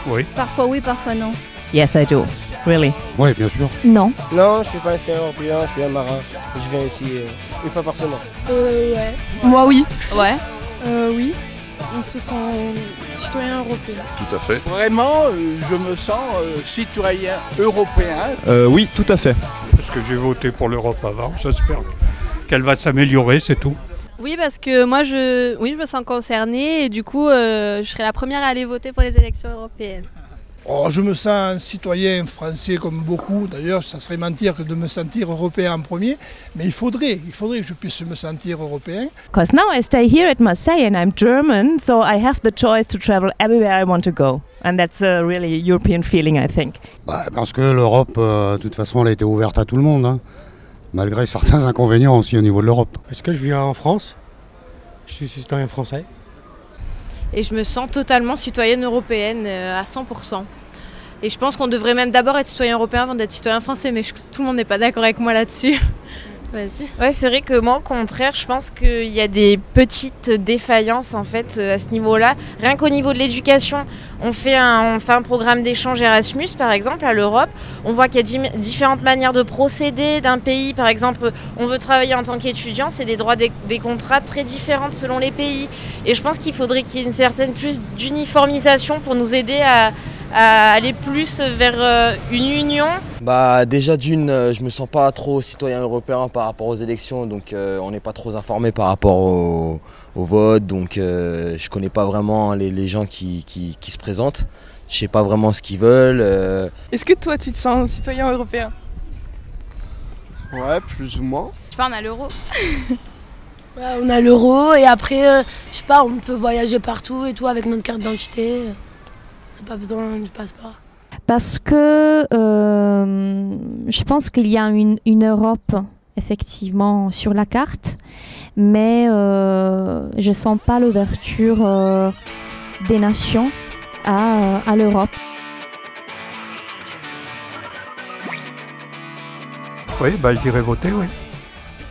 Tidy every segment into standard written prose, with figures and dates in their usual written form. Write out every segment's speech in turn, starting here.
Oui. Parfois oui, parfois non. Yes, I do. Really? Oui, bien sûr. Non. Non, je suis pas un citoyen européen, je suis un marin. Je viens ici une fois par semaine. Ouais. Moi oui. Ouais. Oui. Donc ce sont citoyens européens. Tout à fait. Vraiment, je me sens citoyen européen. Oui, tout à fait. Parce que j'ai voté pour l'Europe avant, j'espère qu'elle va s'améliorer, c'est tout. Oui, parce que moi, je me sens concernée et du coup, je serai la première à aller voter pour les élections européennes. Oh, je me sens un citoyen français comme beaucoup. D'ailleurs, ça serait mentir que de me sentir européen en premier. Mais il faudrait que je puisse me sentir européen. Because now I stay here at Marseille and I'm German, so I have the choice to travel everywhere I want to go. And that's a really European feeling, I think. Parce que l'Europe, de toute façon, elle a été ouverte à tout le monde, hein, malgré certains inconvénients aussi au niveau de l'Europe. Parce que je vis en France, je suis citoyen français. Et je me sens totalement citoyenne européenne à 100%. Et je pense qu'on devrait même d'abord être citoyen européen avant d'être citoyen français, mais tout le monde n'est pas d'accord avec moi là-dessus. Vas-y. Ouais, c'est vrai que moi, au contraire, je pense qu'il y a des petites défaillances en fait à ce niveau-là. Rien qu'au niveau de l'éducation, on fait un programme d'échange Erasmus, par exemple, à l'Europe. On voit qu'il y a différentes manières de procéder d'un pays. Par exemple, on veut travailler en tant qu'étudiant, c'est des droits, des contrats très différents selon les pays. Et je pense qu'il faudrait qu'il y ait une certaine plus d'uniformisation pour nous aider à aller plus vers une union. Déjà je me sens pas trop citoyen européen par rapport aux élections, donc on n'est pas trop informé par rapport au vote, donc je connais pas vraiment les gens qui se présentent. Je sais pas vraiment ce qu'ils veulent. Est-ce que toi tu te sens citoyen européen? Ouais, plus ou moins. Je sais pas, on a l'euro. Ouais, on a l'euro et après, je sais pas, on peut voyager partout et tout avec notre carte d'identité. On n'a pas besoin du passeport. Parce que je pense qu'il y a une Europe effectivement sur la carte, mais je ne sens pas l'ouverture des nations à l'Europe. Oui, j'irai voter, oui.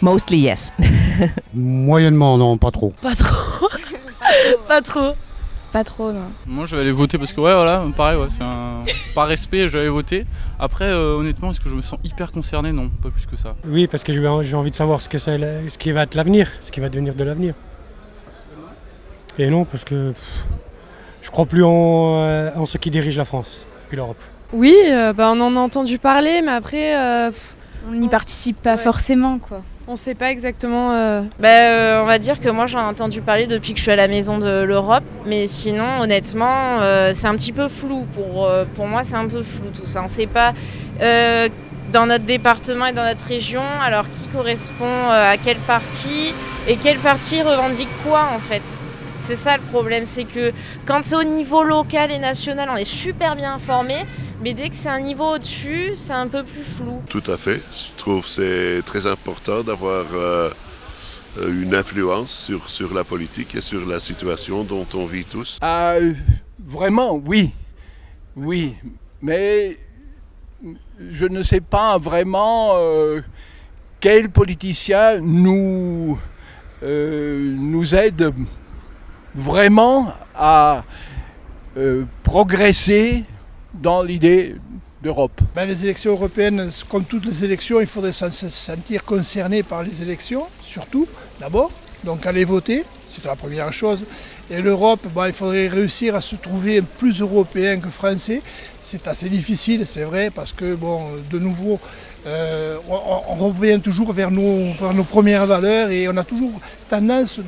Mostly yes. Moyennement, non, pas trop. Pas trop. Pas trop. Pas trop, non. Moi je vais aller voter parce que voilà, pareil, c'est par respect, je vais aller voter. Après, honnêtement, est-ce que je me sens hyper concerné? Non, pas plus que ça. Oui, parce que j'ai envie de savoir ce qui va être l'avenir, ce qui va devenir de l'avenir. Et non, parce que je crois plus en ce qui dirige la France, puis l'Europe. Oui, on en a entendu parler, mais après, on n'y participe pas forcément, quoi. On sait pas exactement. On va dire que moi j'en ai entendu parler depuis que je suis à la maison de l'Europe, mais sinon honnêtement c'est un petit peu flou pour moi, c'est un peu flou tout ça. On sait pas dans notre département et dans notre région alors qui correspond à quel parti et quel parti revendique quoi en fait. C'est ça le problème, c'est que quand c'est au niveau local et national on est super bien informé. Mais dès que c'est un niveau au-dessus, c'est un peu plus flou. Tout à fait. Je trouve que c'est très important d'avoir une influence sur la politique et sur la situation dont on vit tous. Vraiment, oui. Oui. Mais je ne sais pas vraiment quel politicien nous aide vraiment à progresser dans l'idée d'Europe. Les élections européennes, comme toutes les élections, il faudrait se sentir concerné par les élections, surtout, d'abord. Donc aller voter, c'est la première chose. Et l'Europe, il faudrait réussir à se trouver plus européen que français. C'est assez difficile, c'est vrai, parce que, de nouveau, on revient toujours vers nos premières valeurs et on a toujours tendance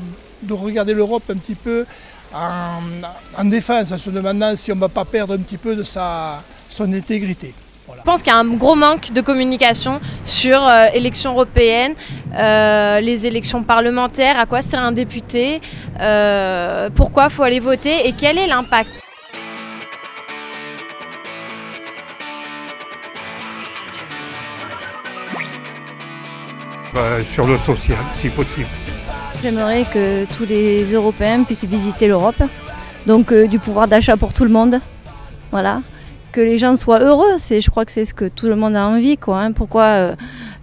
de regarder l'Europe un petit peu en défense, en se demandant si on ne va pas perdre un petit peu de son intégrité. Voilà. Je pense qu'il y a un gros manque de communication sur l'élection européenne, les élections parlementaires, à quoi sert un député, pourquoi il faut aller voter et quel est l'impact. Sur le social, si possible. J'aimerais que tous les Européens puissent visiter l'Europe, donc du pouvoir d'achat pour tout le monde, voilà. Que les gens soient heureux, je crois que c'est ce que tout le monde a envie, quoi. Pourquoi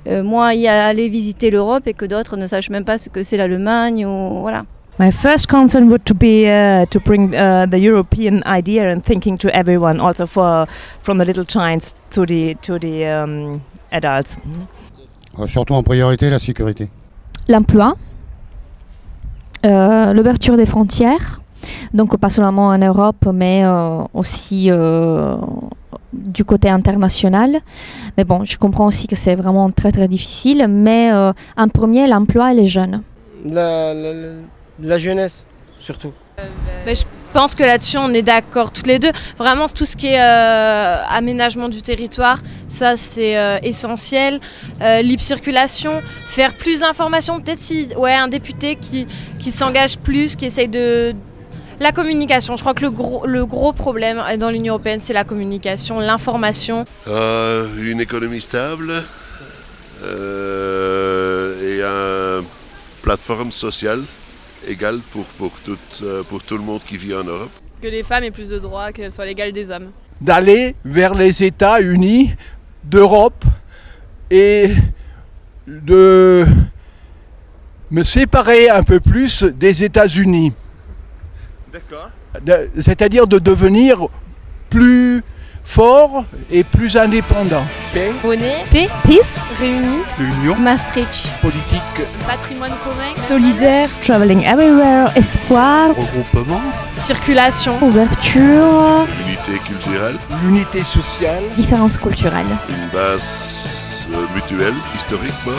moi y aller visiter l'Europe et que d'autres ne sachent même pas ce que c'est l'Allemagne ou voilà. My first concern would to be to bring the European idea and thinking to everyone, also from the little children to the adults. Surtout en priorité la sécurité. L'emploi, l'ouverture des frontières, donc pas seulement en Europe, mais aussi du côté international. Mais bon, je comprends aussi que c'est vraiment très très difficile, mais en premier, l'emploi et les jeunes. La jeunesse, surtout. Je pense que là-dessus, on est d'accord toutes les deux. Vraiment, tout ce qui est aménagement du territoire, ça c'est essentiel. Libre circulation, faire plus d'informations. Peut-être si un député qui s'engage plus, qui essaye de... La communication, je crois que le gros problème dans l'Union européenne, c'est la communication, l'information. Une économie stable et une plateforme sociale égale pour tout le monde qui vit en Europe. Que les femmes aient plus de droits, qu'elles soient l'égale des hommes. D'aller vers les États unis d'Europe et de me séparer un peu plus des États-Unis. D'accord. C'est-à-dire de devenir plus fort et plus indépendant. Paix. Monnaie. Paix. Peace. Réunis. L'union. Maastricht. Politique. Patrimoine commun. Solidaire. Traveling everywhere. Espoir. Regroupement. Circulation. Ouverture. L'unité culturelle. L'unité sociale. Différences culturelles. Une base mutuelle, historiquement.